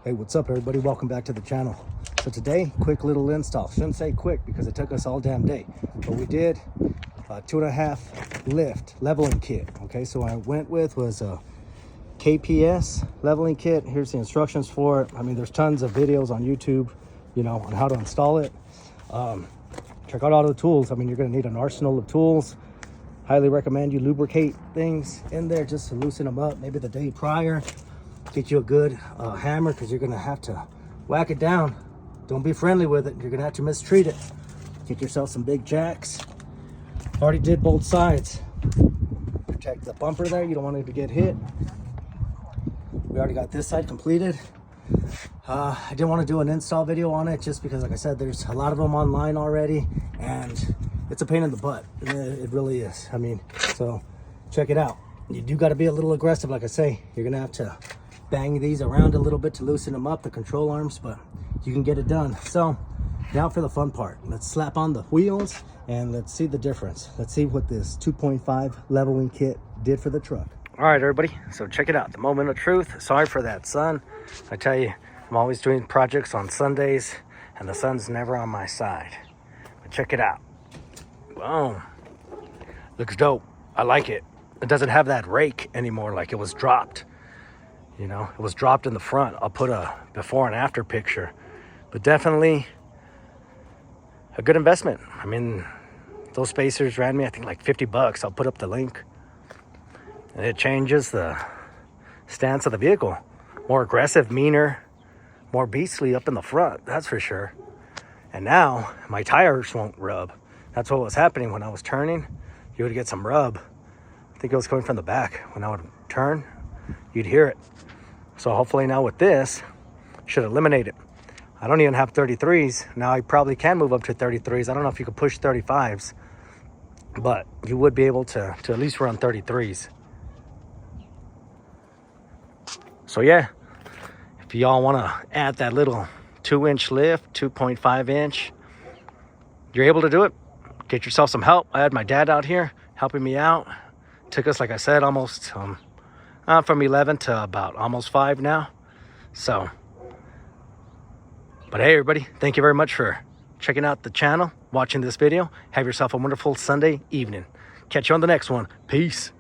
Hey, what's up everybody? Welcome back to the channel. So today, quick little install. Shouldn't say quick because it took us all damn day, but we did a 2.5 lift leveling kit. Okay, so what I went with was a KPS leveling kit. Here's the instructions for it. I mean, there's tons of videos on YouTube, you know, on how to install it. Check out all the tools. I mean, you're going to need an arsenal of tools. Highly recommend you lubricate things in there just to loosen them up, maybe the day prior. Get you a good hammer, because you're going to have to whack it down. Don't be friendly with it. You're going to have to mistreat it. Get yourself some big jacks. Already did both sides. Protect the bumper there. You don't want it to get hit. We already got this side completed. I didn't want to do an install video on it just because, like I said, there's a lot of them online already, and it's a pain in the butt. It really is. I mean, so check it out. You do got to be a little aggressive. Like I say, you're going to have to bang these around a little bit to loosen them up, the control arms, but you can get it done. So now for the fun part. Let's slap on the wheels and let's see the difference. Let's see what this 2.5 leveling kit did for the truck. All right, everybody, so check it out. The moment of truth. Sorry for that sun. I tell you, I'm always doing projects on Sundays and the sun's never on my side. But check it out. Boom. Looks dope. I like it. It doesn't have that rake anymore like it was dropped. You know, it was dropped in the front. I'll put a before and after picture, but definitely a good investment. I mean, those spacers ran me, I think, like 50 bucks. I'll put up the link. And it changes the stance of the vehicle. More aggressive, meaner, more beastly up in the front, that's for sure. And now my tires won't rub. That's what was happening when I was turning. You would get some rub. I think it was coming from the back. When I would turn, you'd hear it. So hopefully now with this, should eliminate it. I don't even have 33s. Now I probably can move up to 33s. I don't know if you could push 35s, but you would be able to at least run 33s. So yeah, if y'all want to add that little 2-inch lift, 2.5 inch, you're able to do it. Get yourself some help. I had my dad out here helping me out. Took us, like I said, almost from 11 to about almost 5 now. So, but hey, everybody, thank you very much for checking out the channel, watching this video. Have yourself a wonderful Sunday evening. Catch you on the next one. Peace.